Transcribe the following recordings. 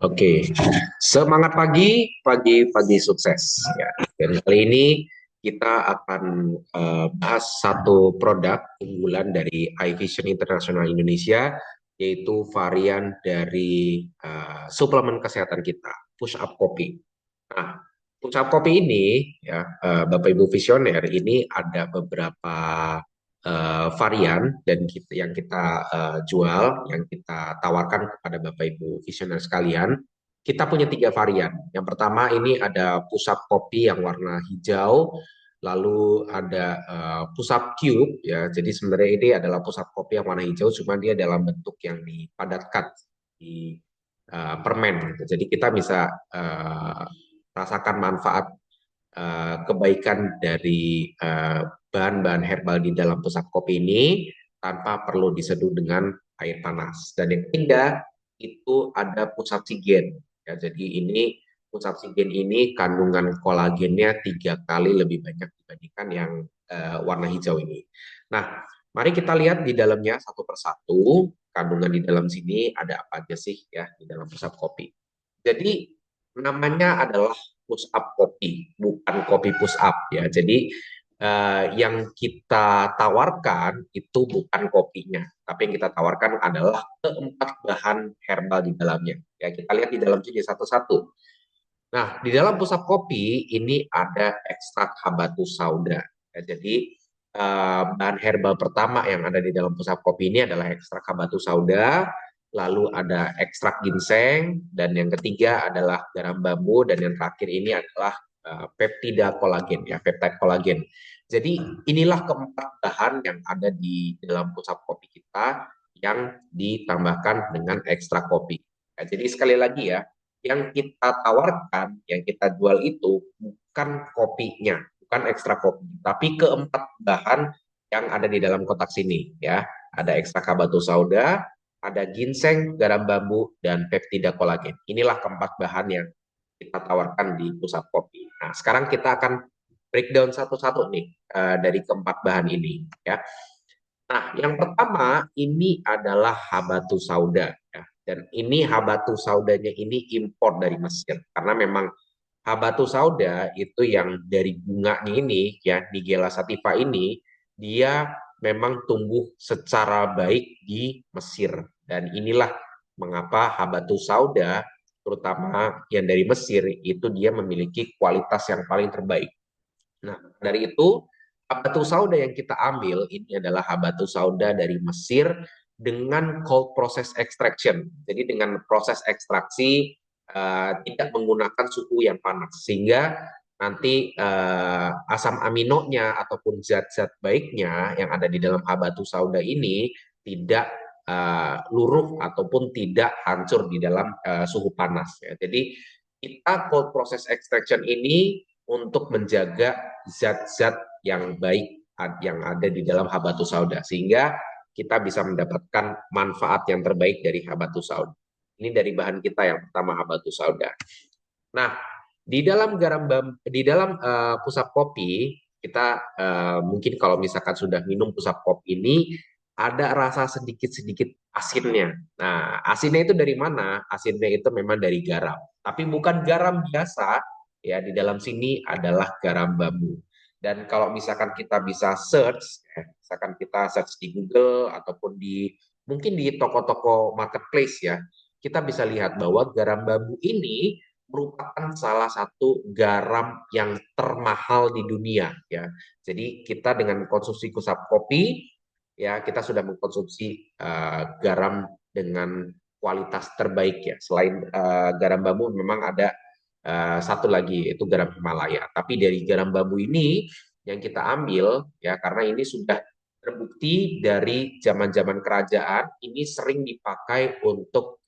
Oke, semangat pagi, pagi-pagi sukses. Ya. Dan kali ini kita akan bahas satu produk unggulan dari iVision International Indonesia, yaitu varian dari suplemen kesehatan kita, Push Up Kopi. Nah, Push Up Kopi ini, ya, Bapak Ibu Visioner, ini ada beberapa varian dan yang kita jual, yang kita tawarkan kepada Bapak Ibu Visioner sekalian. Kita punya tiga varian. Yang pertama ini ada push up kopi yang warna hijau, lalu ada push up cube ya. Jadi sebenarnya ini adalah push up kopi yang warna hijau, cuma dia dalam bentuk yang dipadatkan di permen gitu. Jadi kita bisa rasakan manfaat kebaikan dari bahan-bahan herbal di dalam pusat kopi ini tanpa perlu diseduh dengan air panas. Dan yang ketiga itu ada pusatzigen. Ya, jadi ini pusatzigen ini kandungan kolagennya 3 kali lebih banyak dibandingkan yang warna hijau ini. Nah, mari kita lihat di dalamnya satu persatu kandungan di dalam sini ada apa aja sih ya di dalam pusat kopi. Jadi namanya adalah push up kopi, bukan kopi push up ya. Jadi yang kita tawarkan itu bukan kopinya, tapi yang kita tawarkan adalah keempat bahan herbal di dalamnya. Ya, kita lihat di dalam sini satu-satu. Nah, di dalam pusat kopi ini ada ekstrak habatus sauda. Ya, jadi bahan herbal pertama yang ada di dalam pusat kopi ini adalah ekstrak habatus sauda, lalu ada ekstrak ginseng, dan yang ketiga adalah garam bambu, dan yang terakhir ini adalah peptida kolagen, ya, peptide kolagen. Jadi inilah keempat bahan yang ada di dalam pusat kopi kita yang ditambahkan dengan ekstrak kopi. Ya, jadi sekali lagi ya, yang kita tawarkan, yang kita jual itu bukan kopinya, bukan ekstra kopi, tapi keempat bahan yang ada di dalam kotak sini ya. Ada ekstra habatus sauda, ada ginseng, garam bambu, dan peptida kolagen. Inilah keempat bahan yang kita tawarkan di pusat kopi. Nah, sekarang kita akan breakdown satu-satu nih dari keempat bahan ini ya. Nah, yang pertama ini adalah habatus sauda ya. Dan ini habatus saudanya ini impor dari Mesir karena memang habatus sauda itu yang dari bunganya ini ya, Nigella sativa ini, dia memang tumbuh secara baik di Mesir, dan inilah mengapa habatus sauda terutama yang dari Mesir itu dia memiliki kualitas yang paling terbaik. Nah, dari itu habatus sauda yang kita ambil ini adalah habatus sauda dari Mesir dengan cold process extraction. Jadi dengan proses ekstraksi tidak menggunakan suhu yang panas sehingga nanti asam aminonya ataupun zat-zat baiknya yang ada di dalam habatus sauda ini tidak luruh ataupun tidak hancur di dalam suhu panas ya. Jadi kita cold process extraction ini untuk menjaga zat-zat yang baik yang ada di dalam habatus sauda sehingga kita bisa mendapatkan manfaat yang terbaik dari habatus sauda. Ini dari bahan kita yang pertama habatus sauda. Nah, di dalam pusat kopi kita mungkin kalau misalkan sudah minum pusat kopi ini ada rasa sedikit-sedikit asinnya. Nah, asinnya itu dari mana? Asinnya itu memang dari garam. Tapi bukan garam biasa, ya di dalam sini adalah garam bambu. Dan kalau misalkan kita bisa search, ya, misalkan kita search di Google ataupun di mungkin di toko-toko marketplace ya, kita bisa lihat bahwa garam bambu ini merupakan salah satu garam yang termahal di dunia ya. Jadi kita dengan konsumsi kusap kopi ya kita sudah mengkonsumsi garam dengan kualitas terbaik ya. Selain garam bambu memang ada satu lagi yaitu garam Himalaya. Tapi dari garam bambu ini yang kita ambil ya karena ini sudah terbukti dari zaman-zaman kerajaan ini sering dipakai untuk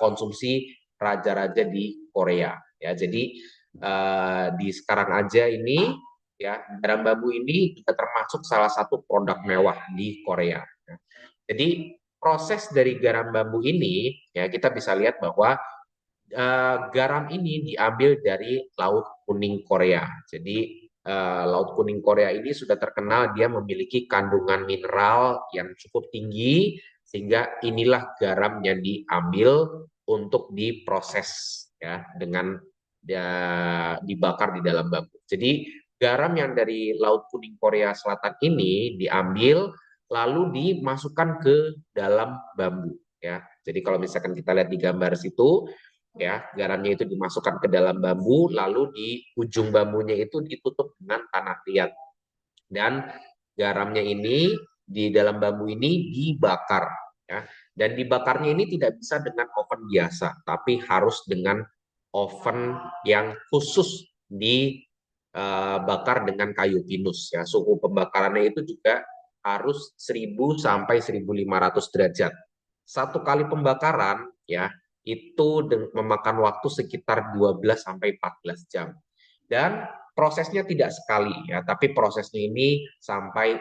konsumsi raja-raja di Korea ya. Jadi di sekarang aja ini ya garam bambu ini juga termasuk salah satu produk mewah di Korea. Ya. Jadi proses dari garam bambu ini ya kita bisa lihat bahwa garam ini diambil dari Laut Kuning Korea. Jadi Laut Kuning Korea ini sudah terkenal dia memiliki kandungan mineral yang cukup tinggi sehingga inilah garam yang diambil untuk diproses ya dengan dibakar di dalam bambu. Jadi garam yang dari Laut Kuning Korea Selatan ini diambil lalu dimasukkan ke dalam bambu ya. Jadi kalau misalkan kita lihat di gambar situ ya, garamnya itu dimasukkan ke dalam bambu lalu di ujung bambunya itu ditutup dengan tanah liat dan garamnya ini di dalam bambu ini dibakar ya. Dan dibakarnya ini tidak bisa dengan oven biasa, tapi harus dengan oven yang khusus dibakar dengan kayu pinus ya. Suhu pembakarannya itu juga harus 1000 sampai 1500 derajat. Satu kali pembakaran ya itu memakan waktu sekitar 12 sampai 14 jam. Dan prosesnya tidak sekali ya, tapi prosesnya ini sampai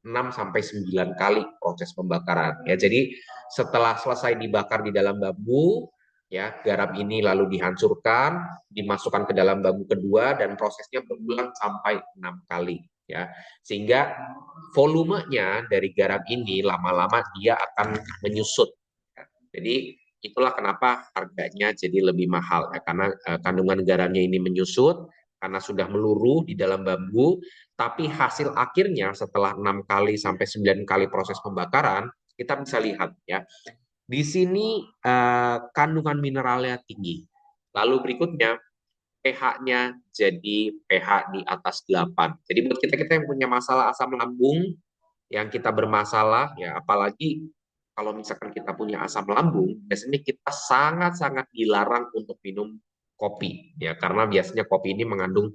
6 sampai 9 kali proses pembakaran ya. Jadi setelah selesai dibakar di dalam bambu ya, garam ini lalu dihancurkan, dimasukkan ke dalam bambu kedua dan prosesnya berulang sampai 6 kali ya. Sehingga volumenya dari garam ini lama-lama dia akan menyusut. Jadi itulah kenapa harganya jadi lebih mahal ya, karena kandungan garamnya ini menyusut karena sudah meluruh di dalam bambu, tapi hasil akhirnya setelah 6 kali sampai 9 kali proses pembakaran, kita bisa lihat ya. Di sini kandungan mineralnya tinggi. Lalu berikutnya pH-nya jadi pH di atas 8. Jadi buat kita-kita yang punya masalah asam lambung, yang kita bermasalah ya, apalagi kalau misalkan kita punya asam lambung, biasanya kita sangat-sangat dilarang untuk minum kopi ya, karena biasanya kopi ini mengandung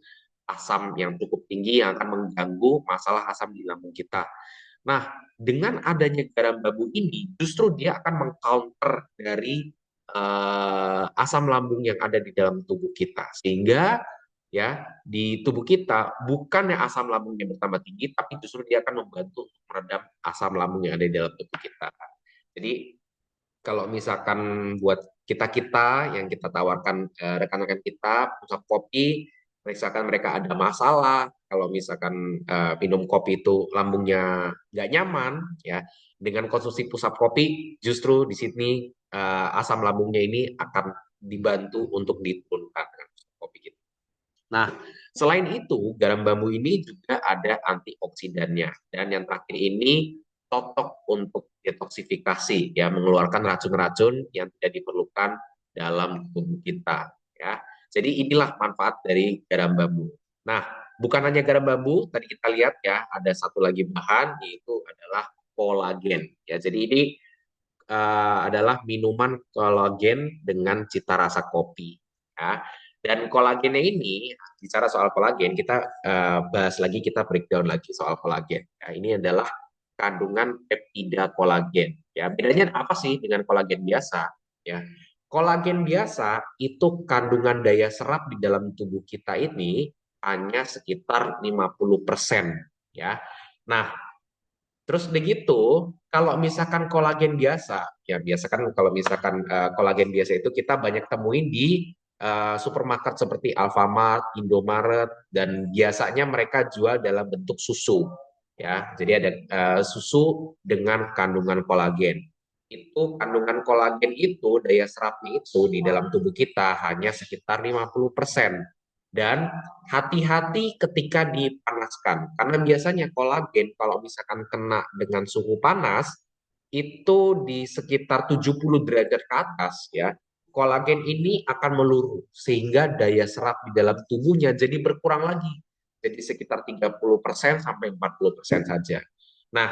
asam yang cukup tinggi yang akan mengganggu masalah asam di lambung kita. Nah, dengan adanya garam bambu ini justru dia akan mengcounter dari asam lambung yang ada di dalam tubuh kita, sehingga ya di tubuh kita bukannya asam lambungnya bertambah tinggi, tapi justru dia akan membantu untuk meredam asam lambung yang ada di dalam tubuh kita. Jadi kalau misalkan buat kita-kita yang kita tawarkan rekan-rekan kita pusat kopi, misalkan mereka ada masalah, kalau misalkan minum kopi itu lambungnya nggak nyaman, ya dengan konsumsi pusat kopi justru di sini asam lambungnya ini akan dibantu untuk diturunkan dengan pusat kopi kita. Nah, selain itu, garam bambu ini juga ada antioksidannya. Dan yang terakhir ini cocok untuk detoksifikasi, ya, mengeluarkan racun-racun yang tidak diperlukan dalam tubuh kita. Ya, jadi inilah manfaat dari garam bambu. Nah, bukan hanya garam bambu, tadi kita lihat ya, ada satu lagi bahan yaitu adalah kolagen. Ya, jadi ini adalah minuman kolagen dengan cita rasa kopi. Ya. Dan kolagennya ini, bicara soal kolagen, kita bahas lagi, kita breakdown lagi soal kolagen. Ya, ini adalah kandungan peptida kolagen. Ya, bedanya apa sih dengan kolagen biasa? Ya, kolagen biasa itu kandungan daya serap di dalam tubuh kita ini hanya sekitar 50%. Ya, nah terus begitu, kalau misalkan kolagen biasa, ya biasa kan kalau misalkan kolagen biasa itu kita banyak temuin di supermarket seperti Alfamart, Indomaret, dan biasanya mereka jual dalam bentuk susu. Ya, jadi ada susu dengan kandungan kolagen. Itu kandungan kolagen itu daya serapnya itu di dalam tubuh kita hanya sekitar 50%. Dan hati-hati ketika dipanaskan, karena biasanya kolagen kalau misalkan kena dengan suhu panas, itu di sekitar 70 derajat ke atas ya, kolagen ini akan meluruh, sehingga daya serap di dalam tubuhnya jadi berkurang lagi. Jadi sekitar 30% sampai 40% saja. Nah,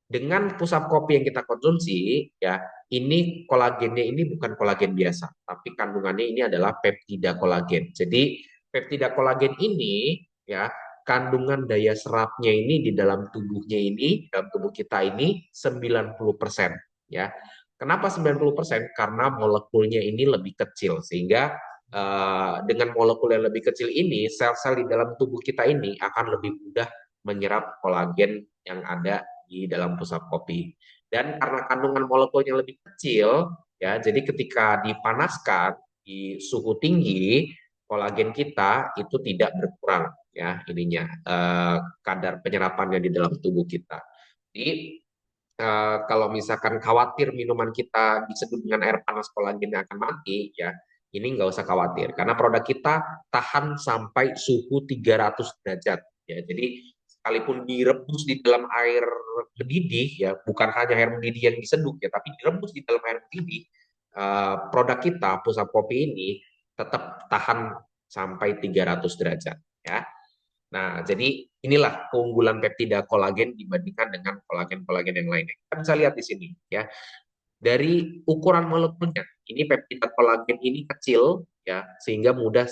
dengan pusat kopi yang kita konsumsi, ya, ini kolagennya ini bukan kolagen biasa, tapi kandungannya ini adalah peptida kolagen. Jadi peptida kolagen ini, ya, kandungan daya serapnya ini di dalam tubuhnya ini, dalam tubuh kita ini 90%, ya. Kenapa 90%? Karena molekulnya ini lebih kecil, sehingga dengan molekul yang lebih kecil ini, sel-sel di dalam tubuh kita ini akan lebih mudah menyerap kolagen yang ada di dalam pusat kopi. Dan karena kandungan molekulnya lebih kecil, ya, jadi ketika dipanaskan di suhu tinggi, kolagen kita itu tidak berkurang, ya, ininya kadar penyerapannya di dalam tubuh kita. Jadi kalau misalkan khawatir minuman kita diseduh dengan air panas kolagennya akan mati, ya ini nggak usah khawatir karena produk kita tahan sampai suhu 300 derajat. Ya, jadi sekalipun direbus di dalam air mendidih, ya bukan hanya air mendidih yang diseduh ya, tapi direbus di dalam air mendidih, produk kita Pusat Kopi ini tetap tahan sampai 300 derajat. Ya. Nah, jadi inilah keunggulan peptida kolagen dibandingkan dengan kolagen-kolagen yang lainnya. Kita bisa lihat di sini ya. Dari ukuran molekulnya, ini peptida kolagen ini kecil ya, sehingga mudah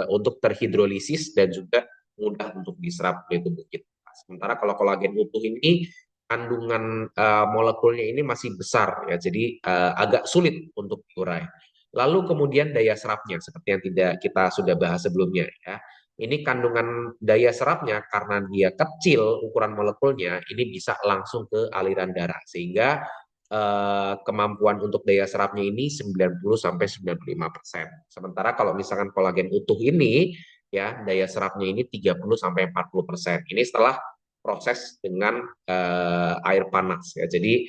untuk terhidrolisis dan juga mudah untuk diserap oleh tubuh kita. Sementara kalau kolagen utuh ini kandungan molekulnya ini masih besar ya, jadi agak sulit untuk diurai. Lalu kemudian daya serapnya seperti yang tidak kita sudah bahas sebelumnya ya. Ini kandungan daya serapnya karena dia kecil ukuran molekulnya, ini bisa langsung ke aliran darah sehingga kemampuan untuk daya serapnya ini 90 sampai 95%. Sementara kalau misalkan kolagen utuh ini ya daya serapnya ini 30 sampai 40%. Ini setelah proses dengan air panas ya. Jadi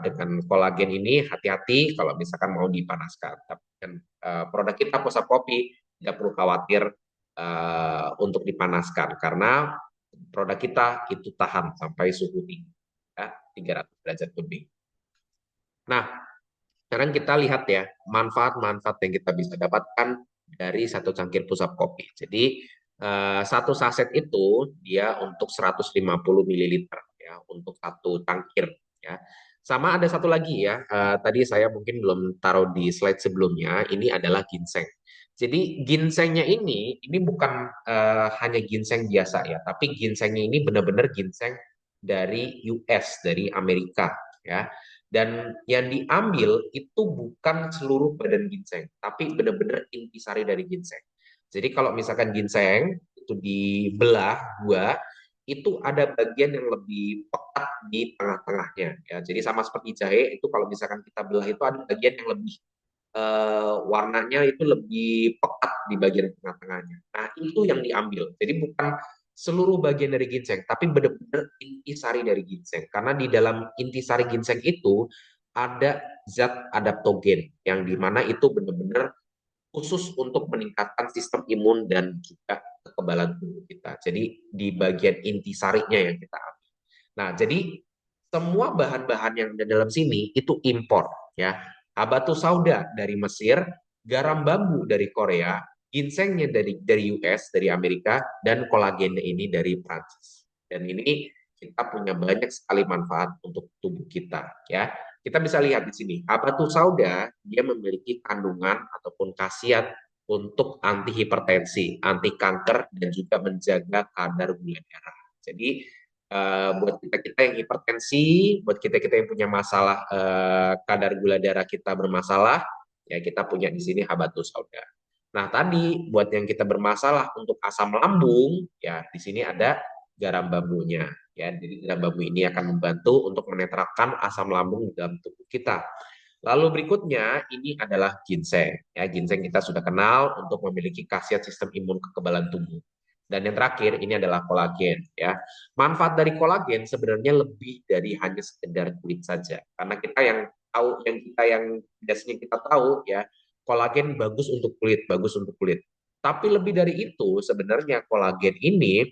dengan kolagen ini hati-hati kalau misalkan mau dipanaskan. Tapi dengan produk kita Pusat Kopi tidak perlu khawatir untuk dipanaskan karena produk kita itu tahan sampai suhu tinggi ya, 300 derajat lebih. Nah, sekarang kita lihat ya manfaat-manfaat yang kita bisa dapatkan dari satu cangkir Pusat Kopi. Jadi satu saset itu dia untuk 150 ml ya untuk satu cangkir ya. Sama ada satu lagi ya, tadi saya mungkin belum taruh di slide sebelumnya, ini adalah ginseng. Jadi ginsengnya ini bukan hanya ginseng biasa ya, tapi ginsengnya ini benar-benar ginseng dari US, dari Amerika ya. Dan yang diambil itu bukan seluruh badan ginseng, tapi benar-benar intisari dari ginseng. Jadi kalau misalkan ginseng itu dibelah dua, itu ada bagian yang lebih pekat di tengah-tengahnya. Ya, jadi sama seperti jahe itu kalau misalkan kita belah itu ada bagian yang lebih warnanya itu lebih pekat di bagian tengah-tengahnya. Nah itu yang diambil. Jadi bukan seluruh bagian dari ginseng, tapi benar-benar intisari dari ginseng. Karena di dalam intisari ginseng itu ada zat adaptogen yang dimana itu benar-benar khusus untuk meningkatkan sistem imun dan juga kekebalan tubuh kita. Jadi di bagian intisarinya yang kita ambil. Nah, jadi semua bahan-bahan yang ada dalam sini itu impor ya. Habatus sauda dari Mesir, garam bambu dari Korea, ginsengnya dari US, dari Amerika, dan kolagennya ini dari Prancis. Dan ini kita punya banyak sekali manfaat untuk tubuh kita ya. Kita bisa lihat di sini, habatus sauda dia memiliki kandungan ataupun khasiat untuk anti hipertensi, anti kanker, dan juga menjaga kadar gula darah. Jadi buat kita-kita yang hipertensi, buat kita-kita yang punya masalah kadar gula darah kita bermasalah, ya kita punya di sini habatus sauda. Nah, tadi buat yang kita bermasalah untuk asam lambung, ya di sini ada garam bambunya. Ya, jadi garam bambu ini akan membantu untuk menetralkan asam lambung di dalam tubuh kita. Lalu berikutnya ini adalah ginseng. Ya, ginseng kita sudah kenal untuk memiliki khasiat sistem imun kekebalan tubuh. Dan yang terakhir ini adalah kolagen ya. Manfaat dari kolagen sebenarnya lebih dari hanya sekedar kulit saja. Karena kita yang tahu yang biasanya kita tahu ya, kolagen bagus untuk kulit, bagus untuk kulit. Tapi lebih dari itu sebenarnya kolagen ini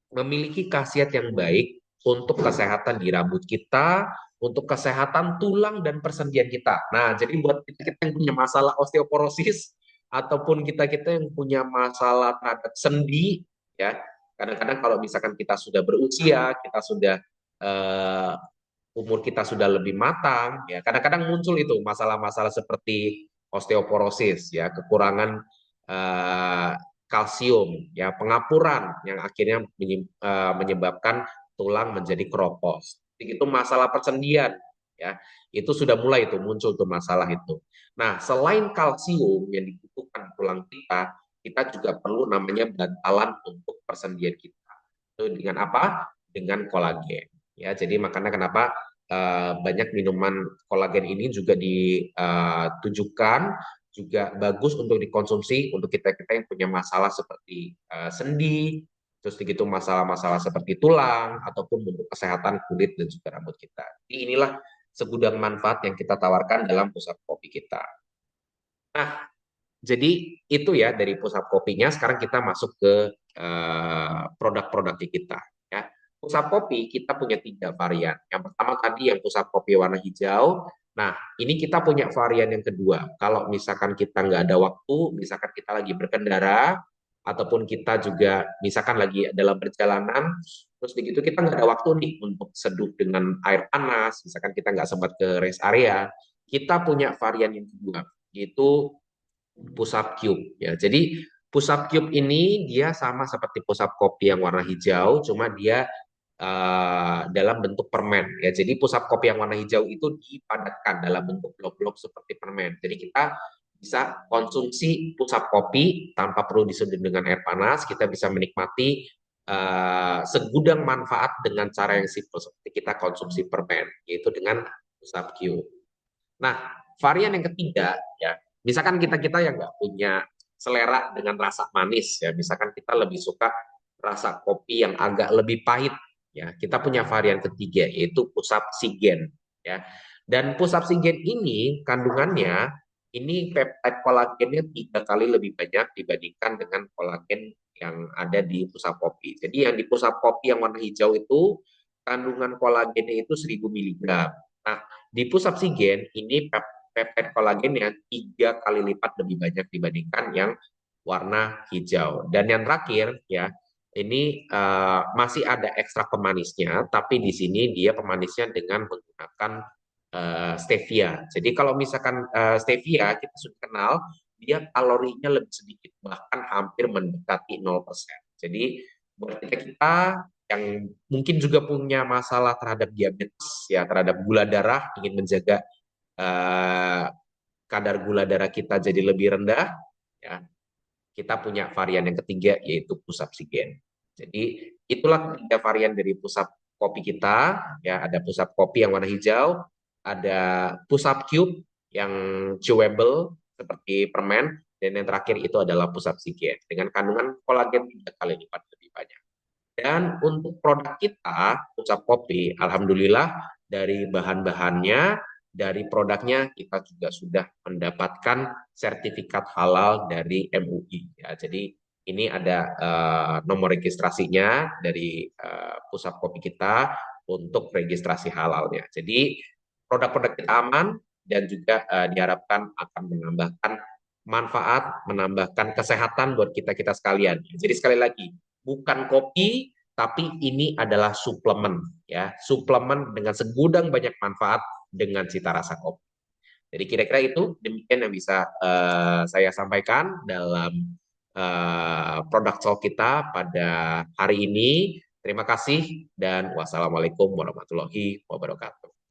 memiliki khasiat yang baik untuk kesehatan di rambut kita, untuk kesehatan tulang dan persendian kita. Nah, jadi buat kita yang punya masalah osteoporosis ataupun kita-kita yang punya masalah terhadap sendi, ya, kadang-kadang kalau misalkan kita sudah berusia, kita sudah uh, umur kita sudah lebih matang, ya, kadang-kadang muncul itu masalah-masalah seperti osteoporosis, ya, kekurangan uh, kalsium, ya pengapuran yang akhirnya menyebabkan tulang menjadi keropos. Itu masalah persendian, ya itu sudah mulai itu muncul tuh masalah itu. Nah, selain kalsium yang dibutuhkan tulang kita, kita juga perlu namanya bantalan untuk persendian kita. Itu dengan apa? Dengan kolagen. Ya, jadi makanya kenapa banyak minuman kolagen ini juga ditujukan juga bagus untuk dikonsumsi untuk kita-kita yang punya masalah seperti sendi, terus begitu masalah-masalah seperti tulang ataupun bentuk kesehatan kulit dan juga rambut kita. Jadi inilah segudang manfaat yang kita tawarkan dalam pusat kopi kita. Nah, jadi itu ya dari pusat kopinya. Sekarang kita masuk ke produk-produknya kita. Ya. Pusat kopi kita punya 3 varian. Yang pertama tadi yang pusat kopi warna hijau. Nah, ini kita punya varian yang kedua. Kalau misalkan kita nggak ada waktu, misalkan kita lagi berkendara, ataupun kita juga misalkan lagi dalam perjalanan, terus begitu kita nggak ada waktu nih untuk seduh dengan air panas, misalkan kita nggak sempat ke rest area, kita punya varian yang kedua, yaitu push-up cube ya. Jadi push-up cube ini dia sama seperti push-up kopi yang warna hijau, cuma dia dalam bentuk permen ya. Jadi push-up kopi yang warna hijau itu dipadatkan dalam bentuk blok-blok seperti permen. Jadi kita bisa konsumsi push-up kopi tanpa perlu diseduh dengan air panas. Kita bisa menikmati segudang manfaat dengan cara yang simpel seperti kita konsumsi permen, yaitu dengan push-up cube. Nah, varian yang ketiga ya, misalkan kita yang nggak punya selera dengan rasa manis ya, misalkan kita lebih suka rasa kopi yang agak lebih pahit ya, kita punya varian ketiga yaitu pusap sigen ya. Dan pusap sigen ini kandungannya ini peptide kolagennya 3 kali lebih banyak dibandingkan dengan kolagen yang ada di pusap kopi. Jadi yang di pusap kopi yang warna hijau itu kandungan kolagennya itu 1000 mg. Nah, di pusat oksigen ini peptide kolagen yang 3 kali lipat lebih banyak dibandingkan yang warna hijau. Dan yang terakhir ya, ini masih ada ekstrak pemanisnya, tapi di sini dia pemanisnya dengan menggunakan stevia. Jadi kalau misalkan stevia kita sudah kenal, dia kalorinya lebih sedikit, bahkan hampir mendekati 0%. Jadi buat kita yang mungkin juga punya masalah terhadap diabetes ya, terhadap gula darah, ingin menjaga eh, kadar gula darah kita jadi lebih rendah ya, kita punya varian yang ketiga yaitu pusap oksigen. Jadi itulah 3 varian dari pusap kopi kita ya, ada pusap kopi yang warna hijau, ada pusap cube yang chewable seperti permen, dan yang terakhir itu adalah pusap oksigen dengan kandungan kolagen 3 kali lipat lebih banyak. Dan untuk produk kita, Ucap Kopi, alhamdulillah dari bahan-bahannya, dari produknya kita juga sudah mendapatkan sertifikat halal dari MUI. Ya, jadi ini ada nomor registrasinya dari pusat kopi kita untuk registrasi halalnya. Jadi produk-produk kita aman dan juga diharapkan akan menambahkan manfaat, menambahkan kesehatan buat kita-kita sekalian. Jadi sekali lagi, bukan kopi, tapi ini adalah suplemen ya, suplemen dengan segudang banyak manfaat dengan cita rasa kopi. Jadi kira-kira itu demikian yang bisa saya sampaikan dalam produk talk kita pada hari ini. Terima kasih dan wassalamualaikum warahmatullahi wabarakatuh.